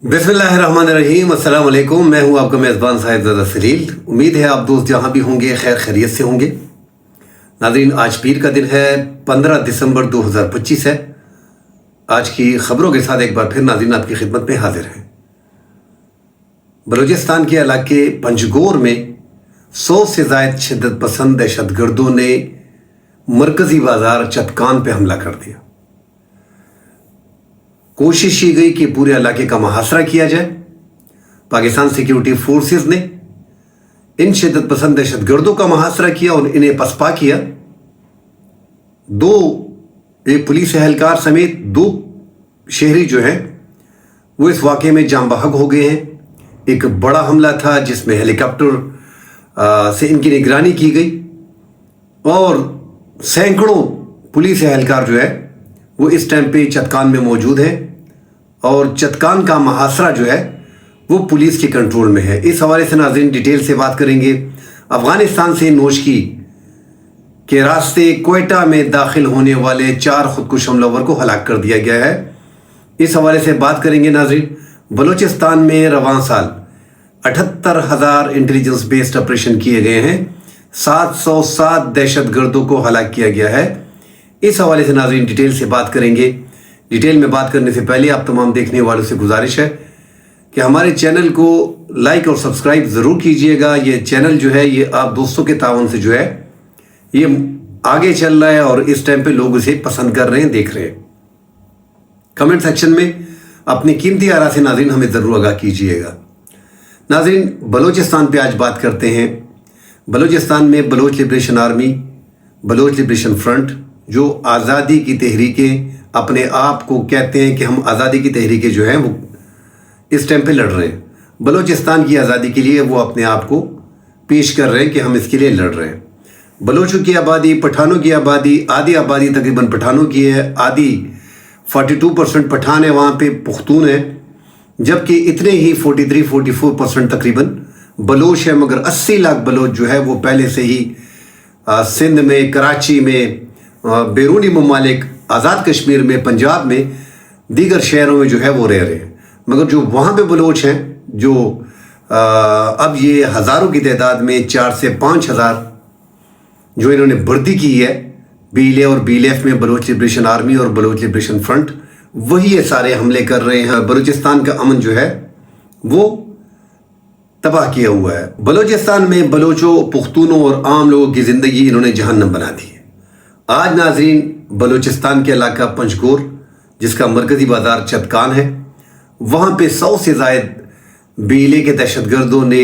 बिस्मिल्लाहिर्रहमानिर्रहीम। अस्सलाम वालेकुम। मैं हूं आपका मेज़बान साहिबजादा सलील। उम्मीद है आप दोस्त जहां भी होंगे खैर खैरियत से होंगे। नाज़रीन, आज पीर का दिन है, 15 दिसंबर 2025 है। आज की खबरों के साथ एक बार फिर नाज़रीन आपकी खिदमत में हाजिर हैं। बलूचिस्तान के इलाके पंजगोर में 100 से ज़ायद शिद्दत पसंद दहशतगर्दों ने मरकज़ी बाज़ार चतकान पे हमला कर दिया। कोशिश की गई कि पूरे इलाके का मुहासरा किया जाए। पाकिस्तान सिक्योरिटी फोर्सेस ने इन शिद्दत पसंद दहशतगर्दों का मुहासरा किया और इन्हें पसपा किया। एक पुलिस एहलकार समेत 2 शहरी जो हैं वो इस वाक़े में जान बहक हो गए हैं। एक बड़ा हमला था जिसमें हेलीकॉप्टर से इनकी निगरानी की गई और सैकड़ों पुलिस एहलकार जो है वो इस टाइम पे चतकान में मौजूद है और चतकान का मुहासरा जो है वो पुलिस के कंट्रोल में है। इस हवाले से नाज़रीन डिटेल से बात करेंगे। अफ़गानिस्तान से नोशकी के रास्ते क्वेटा में दाखिल होने वाले 4 खुदकुश हमलावर को हलाक कर दिया गया है। इस हवाले से बात करेंगे नाज़रीन। बलूचिस्तान में रवां साल 78,000 इंटेलिजेंस बेस्ड ऑपरेशन किए गए हैं। 707 दहशतगर्दों को हलाक किया गया है। इस हवाले से नाज़रीन डिटेल से बात करेंगे। डिटेल में बात करने से पहले आप तमाम देखने वालों से गुजारिश है कि हमारे चैनल को लाइक और सब्सक्राइब ज़रूर कीजिएगा। ये चैनल जो है ये आप दोस्तों के तावन से जो है ये आगे चल रहा है और इस टाइम पे लोग इसे पसंद कर रहे हैं, देख रहे हैं। कमेंट सेक्शन में अपनी कीमती आरा से नाज़रीन हमें ज़रूर आगाह कीजिएगा। नाज़रीन, बलूचिस्तान पे आज बात करते हैं। बलूचिस्तान में Baloch Liberation Army, Baloch Liberation Front जो आज़ादी की तहरीकें अपने आप को कहते हैं कि हम आज़ादी की तहरीकें जो हैं वो इस टाइम पे लड़ रहे हैं। बलूचिस्तान की आज़ादी के लिए वो अपने आप को पेश कर रहे हैं कि हम इसके लिए लड़ रहे हैं। बलोचों की आबादी, पठानों की आबादी, आधी आबादी तकरीबन पठानों की है, आधी 42% पठान है, वहाँ पे पुख्तून है, जबकि इतने ही 43-44% तकरीबन बलोच है। मगर 80 लाख बलोच जो है वो पहले से ही सिंध में, कराची में, बैरूनी ममालिक, आज़ाद कश्मीर में, पंजाब में, दीगर शहरों में जो है वो रह रहे हैं। मगर जो वहाँ पे बलोच हैं जो अब ये हज़ारों की तादाद में 4 से 5 हज़ार जो इन्होंने भर्ती की है बीले और बीलेफ में, बलोच लिबरेशन आर्मी और बलोच लिबरेशन फ्रंट, वही ये सारे हमले कर रहे हैं। बलूचिस्तान का अमन जो है वो तबाह किया हुआ है। बलूचिस्तान में बलोचों, पुख्तूनों और आम लोगों की ज़िंदगी इन्होंने जहन्नम बना दी है। आज नाज़रीन बलूचिस्तान के इलाका पंजगोर जिसका मरकज़ी बाज़ार चतकान है, वहाँ पे 100 से ज़ायद बीले के दहशतगर्दों ने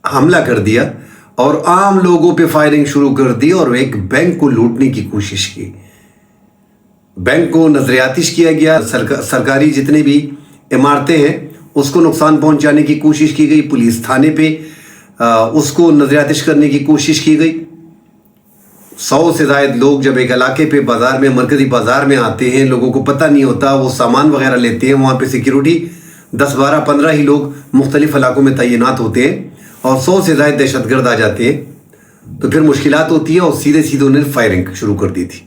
हमला कर दिया और आम लोगों पे फायरिंग शुरू कर दी और एक बैंक को लूटने की कोशिश की। बैंक को नजरियातिश किया गया। सरकारी जितने भी इमारतें हैं उसको नुकसान पहुंचाने की कोशिश की गई। पुलिस थाने पे उसको नजरियातिश करने की कोशिश की गई। 100 से ज़ायद लोग जब एक इलाके पे बाज़ार में, मरकज़ी बाज़ार में आते हैं, लोगों को पता नहीं होता, वो सामान वगैरह लेते हैं। वहाँ पे सिक्योरिटी 10, 12, 15 ही लोग मुख्तलिफ इलाकों में तैनात होते हैं और 100 से ज़ायद दहशतगर्द आ जाते हैं तो फिर मुश्किलात होती है और सीधे सीधे उन्होंने फायरिंग शुरू कर दी थी।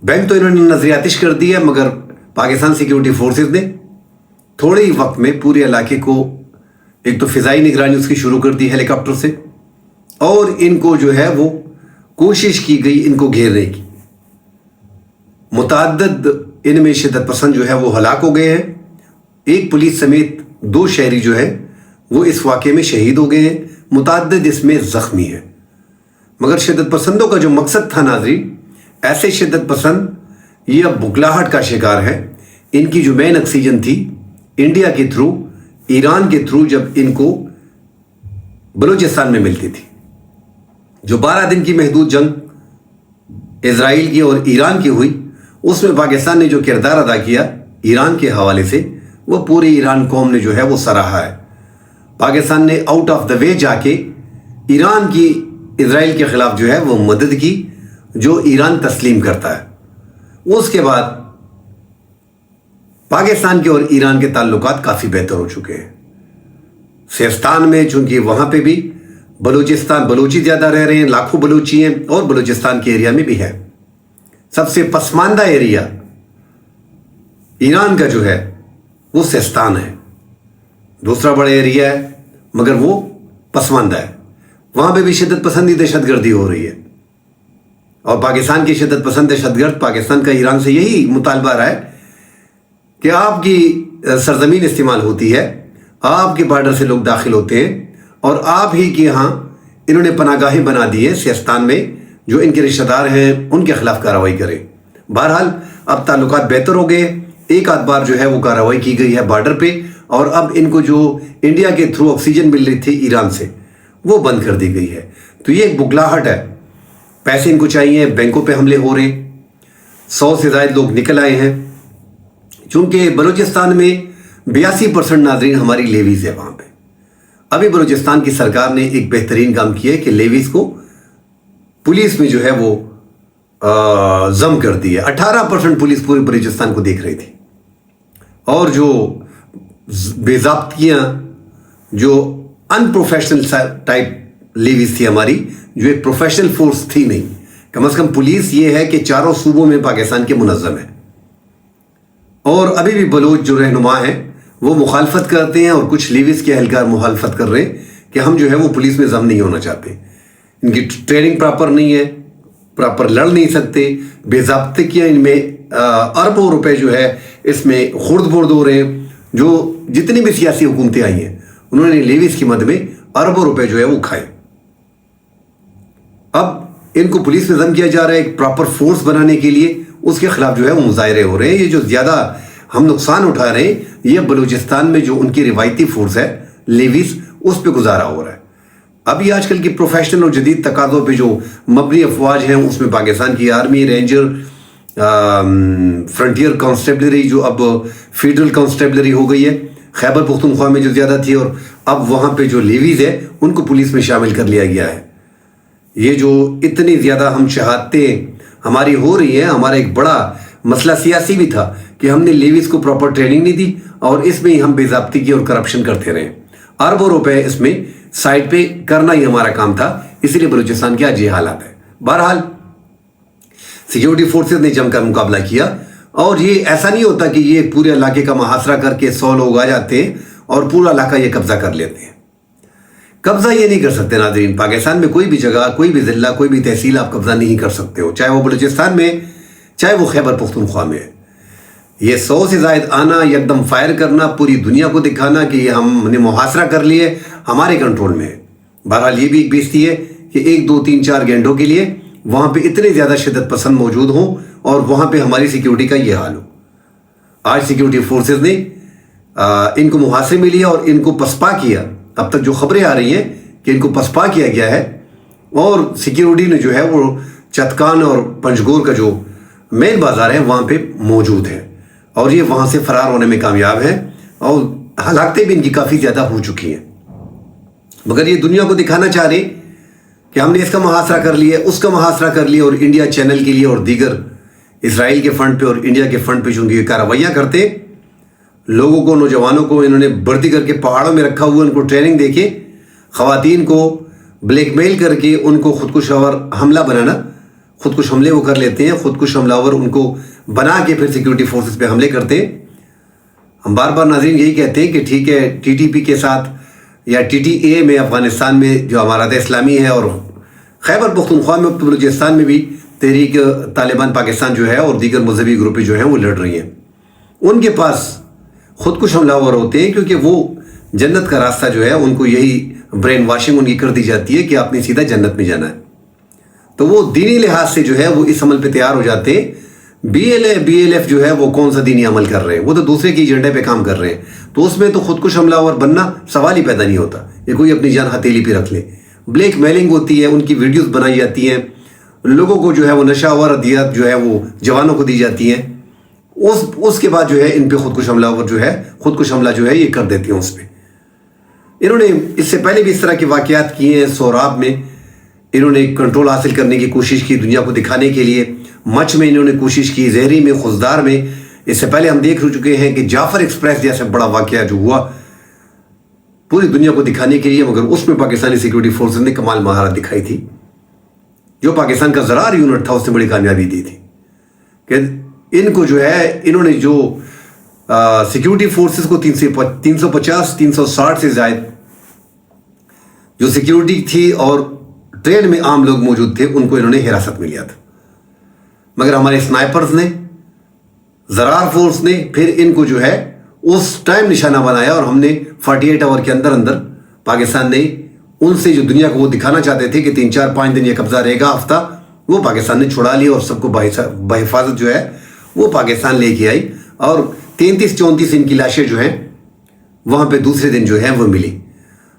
बैंक तो इन्होंने नजरियातिश कर दी है, मगर पाकिस्तान सिक्योरिटी फोर्सेस ने थोड़े ही वक्त में पूरे इलाके को एक तो फ़िज़ाई निगरानी उसकी शुरू कर दी हेलीकॉप्टर से और इनको जो है वो कोशिश की गई इनको घेरने की। मुतअद्दिद इनमें शिद्दत पसंद जो है वो हलाक हो गए हैं। एक पुलिस समेत 2 शहरी जो है वो इस वाक़े में शहीद हो गए हैं। मुतअद्दिद इसमें ज़ख्मी है। मगर शिद्दत पसंदों का जो मकसद था नाज़रीन, ऐसे शिद्दत पसंद ये अब बुगलाहट का शिकार है। इनकी जो मेन ऑक्सीजन थी इंडिया के थ्रू, ईरान के थ्रू जब इनको बलूचिस्तान में मिलती थी, जो 12 दिन की महदूद जंग इजराइल की और ईरान की हुई, उसमें पाकिस्तान ने जो किरदार अदा किया ईरान के हवाले से, वो पूरी ईरान कौम ने जो है वो सराहा है। पाकिस्तान ने आउट ऑफ द वे जाके ईरान की इजराइल के ख़िलाफ़ जो है वो मदद की जो ईरान तस्लीम करता है। उसके बाद पाकिस्तान के और ईरान के ताल्लुकात काफ़ी बेहतर हो चुके हैं। सिस्तान में चूँकि वहाँ पे भी बलूची ज़्यादा रह रहे हैं, लाखों बलूची हैं और बलूचिस्तान के एरिया में भी है। सबसे पसमानदा एरिया ईरान का जो है وہ سیستان ہے، دوسرا بڑا ایریا ہے مگر وہ پسماندہ ہے. وہاں پہ بھی شدت پسندی دہشت گردی ہو رہی ہے، اور پاکستان کی شدت پسند دہشت گرد پاکستان کا ایران سے یہی مطالبہ رہا ہے کہ آپ کی سرزمین استعمال ہوتی ہے، آپ کے بارڈر سے لوگ داخل ہوتے ہیں، اور آپ ہی کے یہاں انہوں نے پناہ گاہیں بنا دی ہیں سیستان میں، جو ان کے رشتہ دار ہیں ان کے خلاف کارروائی کریں. بہرحال اب تعلقات بہتر ہو گئے، ایک آدھ بار جو ہے وہ کارروائی کی گئی ہے بارڈر پہ، اور اب ان کو جو انڈیا کے تھرو آکسیجن مل رہی تھی ایران سے وہ بند کر دی گئی ہے. تو یہ ایک بگلاہٹ ہے، پیسے ان کو چاہیے، بینکوں پہ حملے ہو رہے ہیں، 100 سے زائد لوگ نکل آئے ہیں. چونکہ بلوچستان میں 82% ناظرین ہماری لیویز ہے وہاں پہ. ابھی بلوچستان کی سرکار نے ایک بہترین کام کیا ہے کہ لیویز کو پولیس میں جو ہے وہ ضم کر دی ہے. 18% پولیس پورے بلوچستان کو دیکھ رہی تھی، اور جو بے ضابطگیاں، جو ان پروفیشنل ٹائپ لیویز تھی ہماری، جو ایک پروفیشنل فورس تھی نہیں. کم از کم پولیس یہ ہے کہ چاروں صوبوں میں پاکستان کے منظم ہے. اور ابھی بھی بلوچ جو رہنما ہیں وہ مخالفت کرتے ہیں، اور کچھ لیویز کے اہلکار مخالفت کر رہے ہیں کہ ہم جو ہے وہ پولیس میں ضم نہیں ہونا چاہتے. ان کی ٹریننگ پراپر نہیں ہے، پراپر لڑ نہیں سکتے، بے ضابطگیاں ان میں اربوں روپے جو ہے اس میں خرد برد ہو رہے ہیں. جو جتنی بھی سیاسی حکومتیں آئی ہیں انہوں نے لیویز کی مد میں اربوں روپے جو ہے وہ کھائے. اب ان کو پولیس میں ضم کیا جا رہا ہے ایک پراپر فورس بنانے کے لیے، اس کے خلاف جو ہے وہ مظاہرے ہو رہے ہیں. یہ جو زیادہ ہم نقصان اٹھا رہے ہیں یہ بلوچستان میں جو ان کی روایتی فورس ہے لیویز، اس پہ گزارا ہو رہا ہے. ابھی آج کل کی پروفیشنل اور جدید تقاضوں پہ جو مبنی افواج ہیں اس میں پاکستان کی آرمی، رینجر، فرنٹیئر کانسٹیبلری جو اب فیڈرل کانسٹیبلری ہو گئی ہے، خیبر پختونخوا میں جو زیادہ تھی، اور اب وہاں پہ جو لیویز ہے ان کو پولیس میں شامل کر لیا گیا ہے. یہ جو اتنی زیادہ ہم شہادتیں ہماری ہو رہی ہیں، ہمارا ایک بڑا مسئلہ سیاسی بھی تھا کہ ہم نے لیویز کو پراپر ٹریننگ نہیں دی، اور اس میں ہی ہم بے ضابطگی اور کرپشن کرتے رہے. اربوں روپے اس میں سائڈ پہ کرنا ہی ہمارا کام تھا، اسی لیے بلوچستان کے آج یہ حالات ہے. بہرحال سیکیورٹی فورسز نے جم کر مقابلہ کیا، اور یہ ایسا نہیں ہوتا کہ یہ پورے علاقے کا محاصرہ کر کے 100 لوگ آ جاتے ہیں اور پورا علاقہ یہ قبضہ کر لیتے ہیں. قبضہ یہ نہیں کر سکتے ناظرین. پاکستان میں کوئی بھی جگہ، کوئی بھی ضلع، کوئی بھی تحصیل آپ قبضہ نہیں کر سکتے ہو، چاہے وہ بلوچستان میں، چاہے وہ خیبر پختونخوا میں. یہ 100 سے زائد آنا، یکدم فائر کرنا، پوری دنیا کو دکھانا کہ یہ ہم نے محاصرہ کر لیے، ہمارے کنٹرول میں ہے. بہرحال یہ بھی ایک بیزتی ہے کہ 1 2 3 4 گھنٹوں کے لیے وہاں پہ اتنے زیادہ شدت پسند موجود ہوں اور وہاں پہ ہماری سیکیورٹی کا یہ حال ہو. آج سیکیورٹی فورسز نے ان کو محاصرے میں لیا اور ان کو پسپا کیا. اب تک جو خبریں آ رہی ہیں کہ ان کو پسپا کیا گیا ہے، اور سیکیورٹی نے جو ہے وہ چتکان اور پنجگور کا جو مین بازار ہے وہاں پہ موجود ہے، اور یہ وہاں سے فرار ہونے میں کامیاب ہیں، اور ہلاکتیں بھی ان کی کافی زیادہ ہو چکی ہیں. مگر یہ دنیا کو دکھانا چاہ رہے کہ ہم نے اس کا محاصرہ کر لیا، اس کا محاصرہ کر لیا، اور انڈیا چینل کے لیے اور دیگر اسرائیل کے فنڈ پہ اور انڈیا کے فنڈ پہ چونکہ یہ کارروائیاں کرتے، لوگوں کو، نوجوانوں کو انہوں نے بھرتی کر کے پہاڑوں میں رکھا ہوا، ان کو ٹریننگ دے کے، خواتین کو بلیک میل کر کے ان کو خودکش آور حملہ بنانا، خودکش حملے وہ کر لیتے ہیں، خودکش حملہ آور ان کو بنا کے پھر سیکیورٹی فورسز پہ حملے کرتے ہیں. ہم بار بار ناظرین یہی کہتے ہیں کہ ٹھیک ہے ٹی ٹی پی کے ساتھ یا ٹی ٹی اے میں افغانستان میں جو امارات اسلامی ہے، اور خیبر پختونخوا میں، بلوچستان میں بھی تحریک طالبان پاکستان جو ہے اور دیگر مذہبی گروپیں جو ہیں وہ لڑ رہی ہیں، ان کے پاس خودکش حملہ آور ہوتے ہیں، کیونکہ وہ جنت کا راستہ جو ہے ان کو یہی برین واشنگ ان کی کر دی جاتی ہے کہ آپ نے سیدھا جنت میں جانا ہے. تو وہ دینی لحاظ سے جو ہے وہ اس عمل پہ تیار ہو جاتے ہیں. بی ایل ایف جو ہے وہ کون سا دینی عمل کر رہے ہیں؟ وہ تو دوسرے کی ایجنڈے پہ کام کر رہے ہیں. تو اس میں تو خودکش حملہ آور بننا سوال ہی پیدا نہیں ہوتا. یہ کوئی اپنی جان ہتھیلی پہ رکھ لے. بلیک میلنگ ہوتی ہے، ان کی ویڈیوز بنائی جاتی ہیں، لوگوں کو جو ہے وہ نشہ آور ادویات جو ہے وہ جوانوں کو دی جاتی ہیں. اس کے بعد جو ہے ان پہ خودکش حملہ آور جو ہے، خودکش حملہ جو ہے یہ کر دیتی ہیں. اس پہ انہوں نے اس سے پہلے بھی اس طرح کے واقعات کیے ہیں. سوراب میں انہوں نے کنٹرول حاصل کرنے کی کوشش کی دنیا کو دکھانے کے لیے، مچ میں انہوں نے کوشش کی، زہری میں، خزدار میں. اس سے پہلے ہم دیکھ چکے ہیں کہ جعفر ایکسپریس جیسا بڑا واقعہ جو ہوا پوری دنیا کو دکھانے کے لیے، مگر اس میں پاکستانی سیکیورٹی فورسز نے کمال مہارت دکھائی تھی. جو پاکستان کا زرار یونٹ تھا اس نے بڑی کامیابی دی تھی کہ ان کو جو ہے انہوں نے جو सिक्योरिटी फोर्सेस को 350-360 से ज़ायद जो सिक्योरिटी थी और ट्रेन में आम लोग मौजूद थे उनको इन्होंने हिरासत में लिया था। मगर हमारे स्नाइपर्स ने, ज़रार फोर्स ने फिर इनको जो है उस टाइम निशाना बनाया और हमने 48 आवर के अंदर अंदर पाकिस्तान ने उनसे जो दुनिया को वो दिखाना चाहते थे कि 3-4-5 दिन ये कब्जा रहेगा, हफ्ता, वो पाकिस्तान ने छुड़ा लिया और सबको बहिफाजत जो है वो पाकिस्तान लेके आई और 33-34 इनकी लाशें जो हैं वहाँ पे दूसरे दिन जो है वो मिली।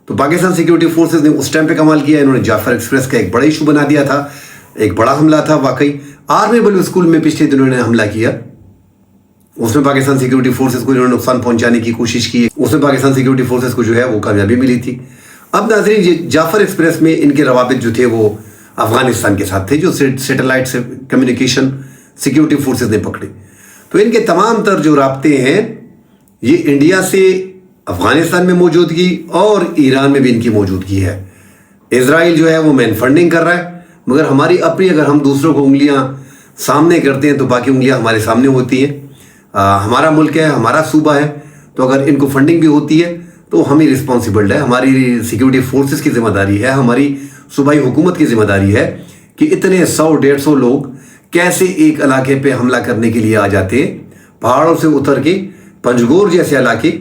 तो पाकिस्तान सिक्योरिटी फोर्सेस ने उस टाइम पे कमाल किया। इन्होंने जाफर एक्सप्रेस का एक बड़ा इशू बना दिया था, एक बड़ा हमला था वाकई। आर्मी बलू स्कूल में पिछले दिनों ने हमला किया, उसमें पाकिस्तान सिक्योरिटी फोर्सेस को इन्होंने नुकसान पहुंचाने की कोशिश की, उसमें पाकिस्तान सिक्योरिटी फोर्सेस को जो है वो कामयाबी मिली थी। अब नाज़रीन, जाफर एक्सप्रेस में इनके रवाबित जो थे वो अफगानिस्तान के साथ थे, जो सैटेलाइट से कम्युनिकेशन सिक्योरिटी फोर्सेस ने पकड़े। तो इनके तमाम तर जो राब्ते हैं ये इंडिया से अफगानिस्तान में मौजूदगी और ईरान में भी इनकी मौजूदगी है। इजराइल जो है वो मैन फंडिंग कर रहा है, मगर हमारी अपनी, अगर हम दूसरों को उंगलियां सामने करते हैं तो बाकी उंगलियां हमारे सामने होती हैं। हमारा मुल्क है, हमारा सूबा है, तो अगर इनको फंडिंग भी होती है तो हम ही रिस्पॉन्सिबल है। हमारी सिक्योरिटी फोर्सेस की जिम्मेदारी है, हमारी सूबाई हुकूमत की जिम्मेदारी है कि इतने 100-150 लोग कैसे एक इलाके पे हमला करने के लिए आ जाते हैं, पहाड़ों से उतर के पंजगोर जैसे इलाके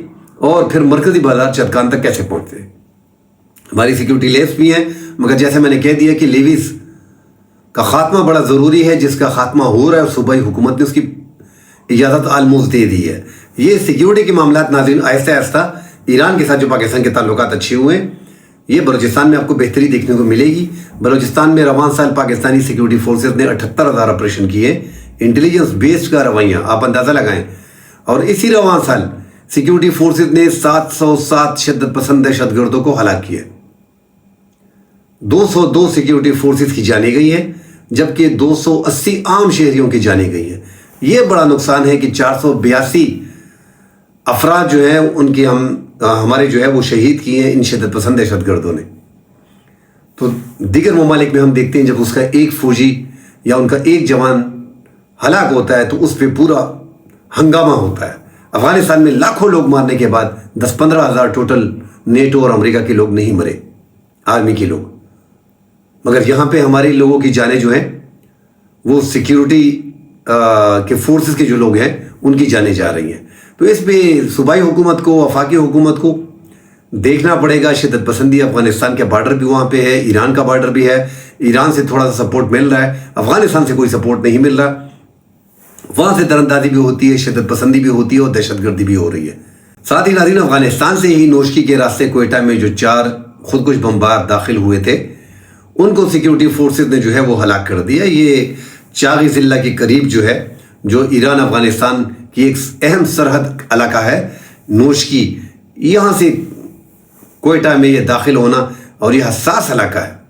और फिर मरकजी बाजार चरकान तक कैसे पहुंचते हैं। हमारी सिक्योरिटी लेस भी है, मगर जैसे मैंने कह दिया कि लेविस का खात्मा बड़ा ज़रूरी है, जिसका खात्मा हो रहा है और सूबाई हुकूमत ने उसकी इजाज़त आलमोस्ट दे दी है। ये सिक्योरिटी के मामला नाज़रीन आहिस्ता आहिस्ता ईरान के साथ जो पाकिस्तान के ताल्लुकात अच्छे हुए हैं, ये बलूचिस्तान में आपको बेहतरी देखने को मिलेगी। बलूचिस्तान में रवान साल पाकिस्तानी सिक्योरिटी फोर्सेस ने 78,000 ऑपरेशन किए, इंटेलिजेंस बेस्ड का रवैया आप अंदाज़ा लगाएं। और इसी रवान साल सिक्योरिटी फोर्सेस ने 707 शिद्दत पसंद दहशतगर्दों को हलाक किया। 202 सिक्योरिटी फोर्सेस की जाने गई है, जबकि 280 आम शहरियों की जाने गई है। ये बड़ा नुकसान है कि 482 अफराद जो हैं उनकी हमारे जो है वो शहीद किए हैं इन शिद्दत पसंद दहशतगर्दों ने। तो दीगर ममालिक में हम देखते हैं जब उसका एक फौजी या उनका एक जवान हलाक होता है तो उस पर पूरा हंगामा होता है। अफगानिस्तान में लाखों लोग मारने के बाद 10-15 हज़ार टोटल नेटो और अमेरिका के लोग नहीं मरे, आर्मी के लोग, मगर यहाँ पे हमारे लोगों की जानें जो हैं वो सिक्योरिटी के फोर्सेस के जो लोग हैं उनकी जानें जा रही हैं। तो इस पे सूबाई हुकूमत को, वफाकी हुकूमत को देखना पड़ेगा। शिद्दत पसंदी, अफगानिस्तान के बॉर्डर भी वहाँ पे है, ईरान का बॉर्डर भी है, ईरान से थोड़ा सा सपोर्ट मिल रहा है, अफगानिस्तान से कोई सपोर्ट नहीं मिल रहा। वहाँ से दरअंदाजी भी होती है, शिद्दत पसंदी भी होती है और दहशतगर्दी भी हो रही है। साथ ही नाज़रीन, अफगानिस्तान से ही नोशकी के रास्ते कोयटा में जो 4 खुदकुश बमबार दाखिल हुए थे उनको सिक्योरिटी फोर्सेस ने जो है वो हलाक कर दिया। ये चागी ज़िला के करीब जो है, जो ईरान अफगानिस्तान की एक अहम सरहद इलाका है नोशकी, यहाँ से कोयटा में ये दाखिल होना और ये हसास इलाका है,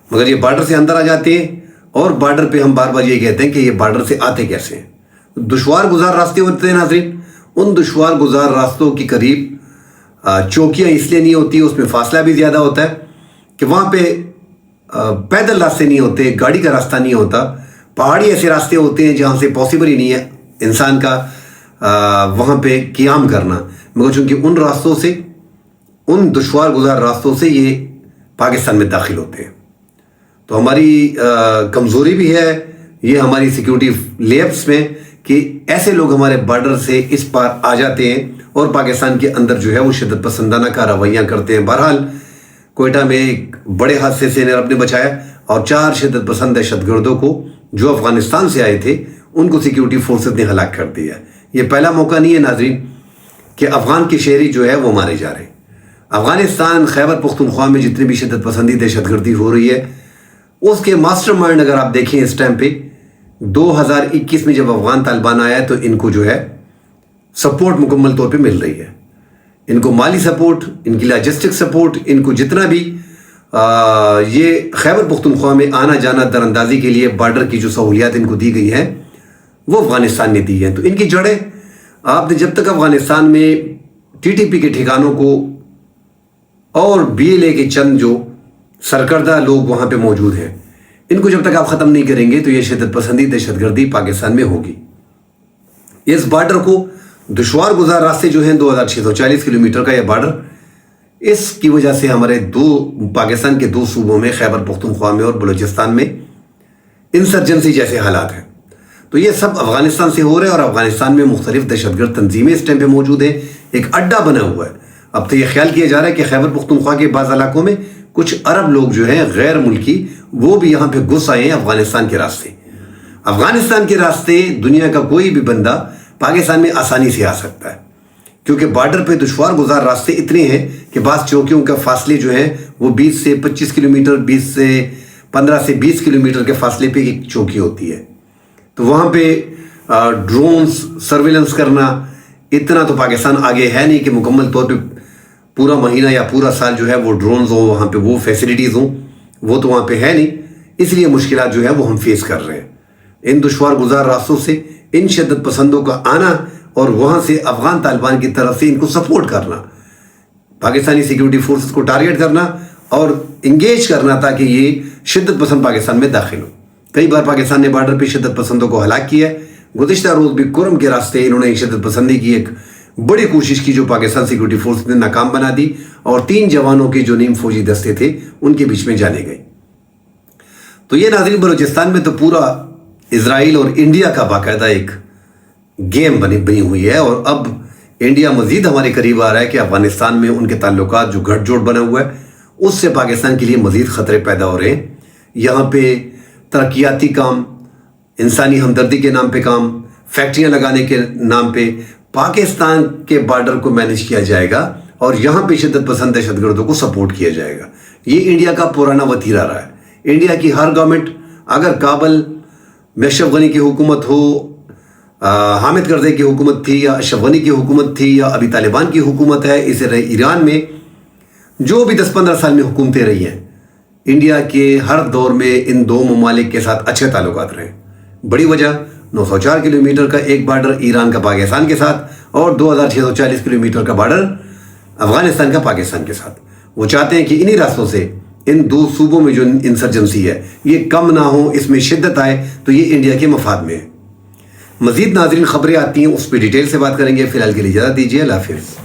मगर ये बॉर्डर से अंदर आ जाते हैं। और बॉर्डर पे हम बार बार ये कहते हैं कि ये बॉर्डर से आते कैसे हैं। दुश्वार गुजार रास्ते होते हैं नाज़रीन, उन दुश्वार गुजार रास्तों के करीब चौकियाँ इसलिए नहीं होती, उसमें फासला भी ज़्यादा होता है कि वहाँ पे पैदल रास्ते नहीं होते, गाड़ी का रास्ता नहीं होता, पहाड़ी ऐसे रास्ते होते हैं जहाँ से पॉसिबल ही नहीं है इंसान का वहाँ पे क़ियाम करना। मगर चूँकि उन रास्तों से, उन दुश्वार गुजार रास्तों से ये पाकिस्तान में दाखिल होते हैं। तो हमारी कमज़ोरी भी है ये हमारी सिक्योरिटी लेयर्स में कि ऐसे लोग हमारे बॉर्डर से इस पार आ जाते हैं और पाकिस्तान के अंदर जो है वो शिद्दत पसंदाना का रवैया करते हैं। बहरहाल कोयटा में एक बड़े हादसे से रब ने बचाया और 4 शिद्दत पसंद दहशतगर्दों को जो अफगानिस्तान से आए थे उनको सिक्योरिटी फोर्सेस ने हलाक कर दिया। ये पहला मौका नहीं है नाज़रीन कि अफगान के शहरी जो है वो मारे जा रहे हैं। अफगानिस्तान, खैबर पख्तूनख्वा में जितनी भी शिद्दत पसंदी दहशतगर्दी हो रही है उसके मास्टरमाइंड अगर आप देखें इस टाइम पे 2021 में जब अफगान तालिबान आया है तो इनको जो है सपोर्ट मुकम्मल तौर पे मिल रही है। इनको माली सपोर्ट, इनकी लॉजिस्टिक सपोर्ट, इनको जितना भी ये खैबर पख्तूनख्वा में आना जाना दरअंदाजी के लिए बॉर्डर की जो सहूलियात इनको दी गई हैं वो अफगानिस्तान ने दी हैं। तो इनकी जड़ें आपने जब तक अफगानिस्तान में TTP के ठिकानों को और BLA के चंद जो सरकर्दा लोग वहाँ पे मौजूद हैं इनको जब तक आप ख़त्म नहीं करेंगे तो ये शिद्दत पसंदी दहशतगर्दी पाकिस्तान में होगी। इस बॉर्डर को दुशवार गुजार रास्ते जो हैं 2640 किलोमीटर का यह बॉर्डर, इसकी वजह से हमारे पाकिस्तान के दो सूबों में खैबर पख्तूनख्वा में और बलूचिस्तान में इंसर्जेंसी जैसे हालात हैं। तो ये सब अफगानिस्तान से हो रहे हैं और अफगानिस्तान में मुख्तलिफ दहशतगर्द तंजीमें इस टाइम पे मौजूद हैं, एक अड्डा बना हुआ है। अब तो ये ख्याल किया जा रहा है कि खैबर पख्तूनख्वा के बाज़ इलाकों में कुछ अरब लोग जो हैं गैर मुल्की, वो भी यहाँ पे घुस आए हैं अफगानिस्तान के रास्ते। अफगानिस्तान के रास्ते दुनिया का कोई भी बंदा पाकिस्तान में आसानी से आ सकता है, क्योंकि बॉर्डर पे दुश्वार गुजार रास्ते इतने हैं कि बाज़ चौकियों का फासले जो हैं वो 20 से 25 किलोमीटर, 15 से 20 किलोमीटर के फासले पे एक चौकी होती है। तो वहाँ पे ड्रोन्स सर्विलेंस करना, इतना तो पाकिस्तान आगे है नहीं कि मुकम्मल तौर पे पूरा महीना या पूरा साल जो है वो ड्रोन्स हो, वहाँ पे वो फैसिलिटीज़ हों, वो तो वहाँ पे है नहीं। इसलिए मुश्किलात जो है वो हम फेस कर रहे हैं। इन दुश्वार गुजार रास्तों से इन शिद्दत पसंदों का आना और वहाँ से अफगान तालिबान की तरफ से इनको सपोर्ट करना, पाकिस्तानी सिक्योरिटी फोर्सेस को टारगेट करना और इंगेज करना ताकि ये शिद्दत पसंद पाकिस्तान में दाखिल हो। कई बार पाकिस्तान ने बॉर्डर पे शिद्दत पसंदों को हलाक किया है। गुज़िश्ता रोज़ भी कुरम के रास्ते इन्होंने शिद्दत पसंदी की एक बड़ी कोशिश की, जो पाकिस्तान सिक्योरिटी फोर्स ने नाकाम बना दी और 3 जवानों के जो नीम फौजी दस्ते थे उनके बीच में जाने गए। तो ये नाज़रीन, बलूचिस्तान में तो पूरा इजराइल और इंडिया का बाकायदा एक गेम बनी हुई है और अब इंडिया मजीद हमारे करीब आ रहा है कि अफगानिस्तान में उनके ताल्लुकात जो गठजोड़ बना हुआ है उससे पाकिस्तान के लिए मजीद ख़तरे पैदा हो रहे हैं। यहाँ पे तरक्याती काम, इंसानी हमदर्दी के नाम पे काम, फैक्ट्रियाँ लगाने के नाम पे पाकिस्तान के बॉर्डर को मैनेज किया जाएगा और यहाँ पे शिद्दत पसंद दहशतगर्दों को सपोर्ट किया जाएगा। ये इंडिया का पुराना वतीरा रहा है। इंडिया की हर गवर्नमेंट, अगर काबल में अशरफ गनी की हुकूमत हो, हामिद करज़ई की हुकूमत थी या अशरफ गनी की हुकूमत थी या अभी तालिबान की हुकूमत है, इसी तरह ईरान में जो भी 10-15 साल में हुकूमतें रही हैं, इंडिया के हर दौर में इन दो ममालिक के साथ अच्छे ताल्लुकात रहे। बड़ी वजह 904 किलोमीटर का एक बॉर्डर ईरान का पाकिस्तान के साथ और 2640 किलोमीटर का बॉर्डर अफगानिस्तान का पाकिस्तान के साथ। वो चाहते हैं कि इन्हीं रास्तों से इन दो सूबों में जो इंसर्जेंसी है ये कम ना हो, इसमें शिद्दत आए, तो ये इंडिया के मफाद में है। मजीद नाज़रीन खबरें आती हैं, उस पर डिटेल से बात करेंगे। फिलहाल के लिए इजाज़त दीजिए। अल्लाह हाफ़िज़।